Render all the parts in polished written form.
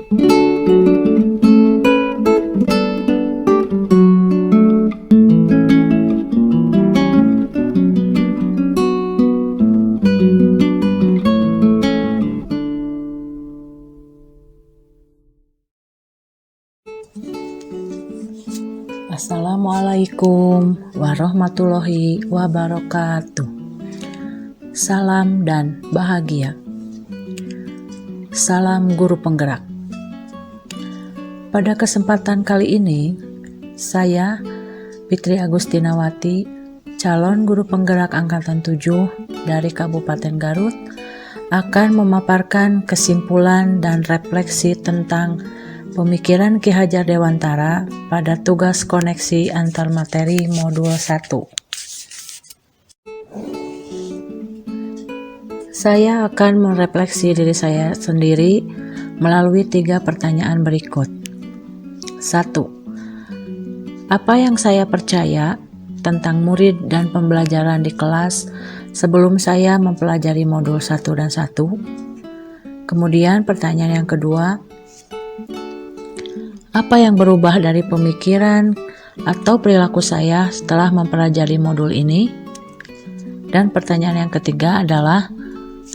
Assalamualaikum warahmatullahi wabarakatuh. Salam dan bahagia. Salam guru penggerak. Pada kesempatan kali ini, saya Fitri Agustinawati, calon guru penggerak angkatan 7 dari Kabupaten Garut, akan memaparkan kesimpulan dan refleksi tentang pemikiran Ki Hajar Dewantara pada tugas koneksi antar materi modul 1. Saya akan merefleksi diri saya sendiri melalui 3 pertanyaan berikut. 1. Apa yang saya percaya tentang murid dan pembelajaran di kelas sebelum saya mempelajari modul 1 dan 1? Kemudian pertanyaan yang kedua, apa yang berubah dari pemikiran atau perilaku saya setelah mempelajari modul ini? Dan pertanyaan yang ketiga adalah,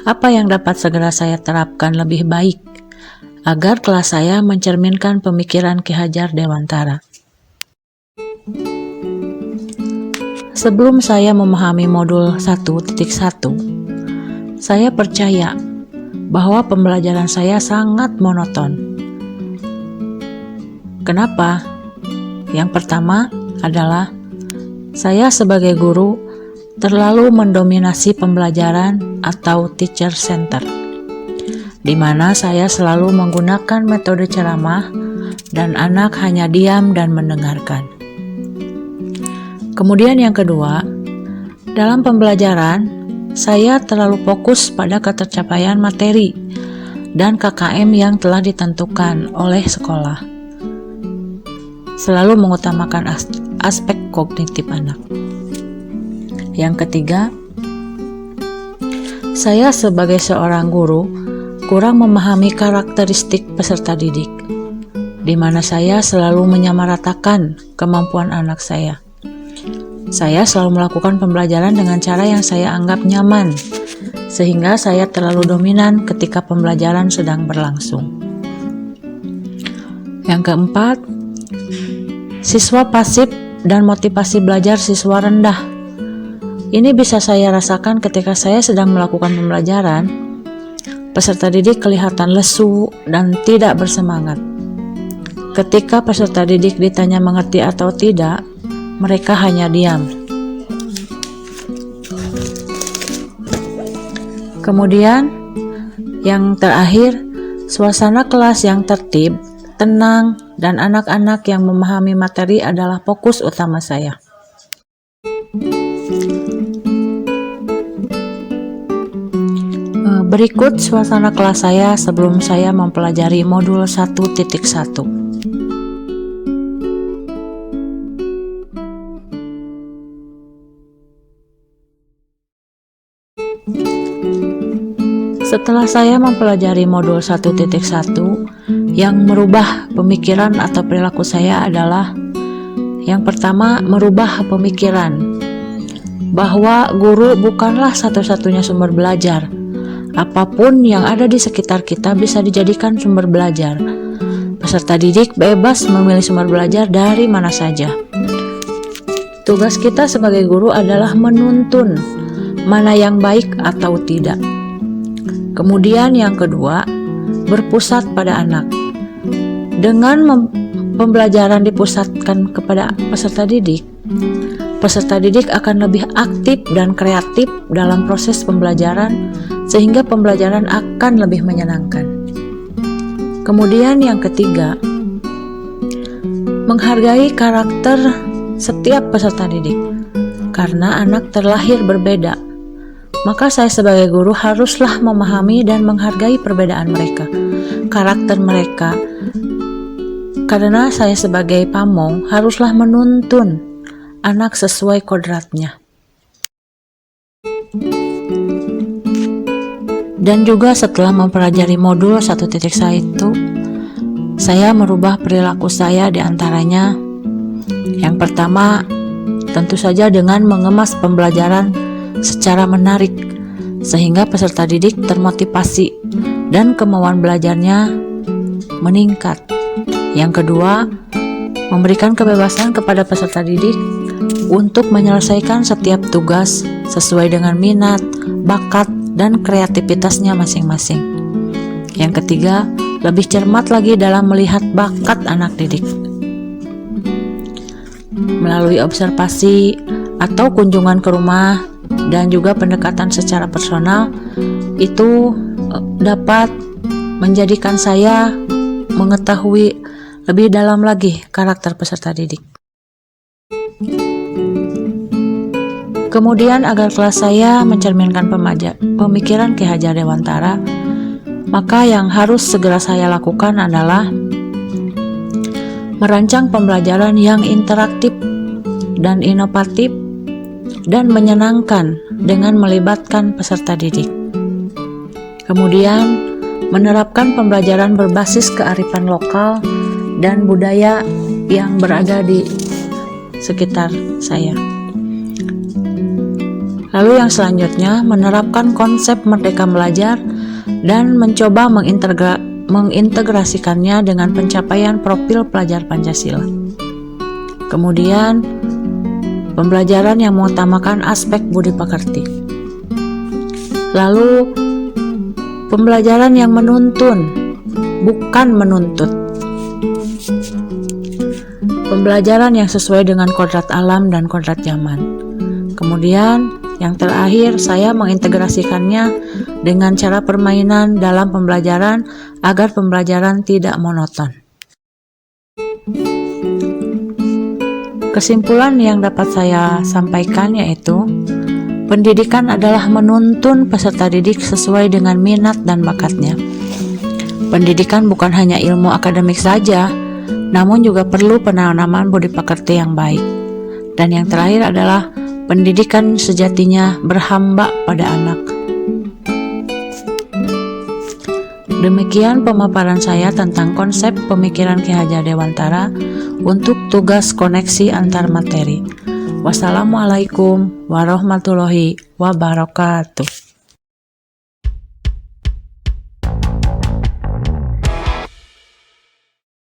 apa yang dapat segera saya terapkan lebih baik agar kelas saya mencerminkan pemikiran Ki Hajar Dewantara? Sebelum saya memahami modul 1.1, saya percaya bahwa pembelajaran saya sangat monoton. Kenapa? Yang pertama adalah saya sebagai guru terlalu mendominasi pembelajaran atau teacher center, di mana saya selalu menggunakan metode ceramah dan anak hanya diam dan mendengarkan. Kemudian yang kedua, dalam pembelajaran saya terlalu fokus pada ketercapaian materi dan KKM yang telah ditentukan oleh sekolah, selalu mengutamakan aspek kognitif anak. Yang ketiga, saya sebagai seorang guru kurang memahami karakteristik peserta didik, di mana saya selalu menyamaratakan kemampuan anak saya. Saya selalu melakukan pembelajaran dengan cara yang saya anggap nyaman, sehingga saya terlalu dominan ketika pembelajaran sedang berlangsung. Yang keempat, siswa pasif dan motivasi belajar siswa rendah. Ini bisa saya rasakan ketika saya sedang melakukan pembelajaran. Peserta didik kelihatan lesu dan tidak bersemangat. Ketika peserta didik ditanya mengerti atau tidak, mereka hanya diam. Kemudian, yang terakhir, suasana kelas yang tertib, tenang, dan anak-anak yang memahami materi adalah fokus utama saya. Berikut suasana kelas saya sebelum saya mempelajari modul 1.1. Setelah saya mempelajari modul 1.1, yang merubah pemikiran atau perilaku saya adalah, yang pertama, merubah pemikiran bahwa guru bukanlah satu-satunya sumber belajar. Apapun yang ada di sekitar kita bisa dijadikan sumber belajar. Peserta didik bebas memilih sumber belajar dari mana saja. Tugas kita sebagai guru adalah menuntun mana yang baik atau tidak. Kemudian yang kedua, berpusat pada anak. Dengan pembelajaran dipusatkan kepada peserta didik akan lebih aktif dan kreatif dalam proses pembelajaran, sehingga pembelajaran akan lebih menyenangkan. Kemudian yang ketiga, menghargai karakter setiap peserta didik. Karena anak terlahir berbeda, maka saya sebagai guru haruslah memahami dan menghargai perbedaan mereka, karakter mereka. Karena saya sebagai pamong haruslah menuntun anak sesuai kodratnya. Dan juga setelah mempelajari modul 1.1, saya merubah perilaku saya, di antaranya yang pertama tentu saja dengan mengemas pembelajaran secara menarik sehingga peserta didik termotivasi dan kemauan belajarnya meningkat. Yang kedua, memberikan kebebasan kepada peserta didik untuk menyelesaikan setiap tugas sesuai dengan minat, bakat, dan kreativitasnya masing-masing. Yang ketiga, lebih cermat lagi dalam melihat bakat anak didik. Melalui observasi atau kunjungan ke rumah dan juga pendekatan secara personal, itu dapat menjadikan saya mengetahui lebih dalam lagi karakter peserta didik. Kemudian agar kelas saya mencerminkan pemikiran Ki Hajar Dewantara, maka yang harus segera saya lakukan adalah merancang pembelajaran yang interaktif dan inovatif dan menyenangkan dengan melibatkan peserta didik. Kemudian menerapkan pembelajaran berbasis kearifan lokal dan budaya yang berada di sekitar saya. Lalu yang selanjutnya, menerapkan konsep merdeka belajar dan mencoba mengintegrasikannya dengan pencapaian profil pelajar Pancasila. Kemudian, pembelajaran yang mengutamakan aspek budi pekerti. Lalu, pembelajaran yang menuntun, bukan menuntut. Pembelajaran yang sesuai dengan kodrat alam dan kodrat zaman. Kemudian, yang terakhir, saya mengintegrasikannya dengan cara permainan dalam pembelajaran agar pembelajaran tidak monoton. Kesimpulan yang dapat saya sampaikan yaitu, pendidikan adalah menuntun peserta didik sesuai dengan minat dan bakatnya. Pendidikan bukan hanya ilmu akademik saja, namun juga perlu penanaman budi pekerti yang baik. Dan yang terakhir adalah pendidikan sejatinya berhamba pada anak. Demikian pemaparan saya tentang konsep pemikiran Ki Hajar Dewantara untuk tugas koneksi antar materi. Wassalamualaikum warahmatullahi wabarakatuh.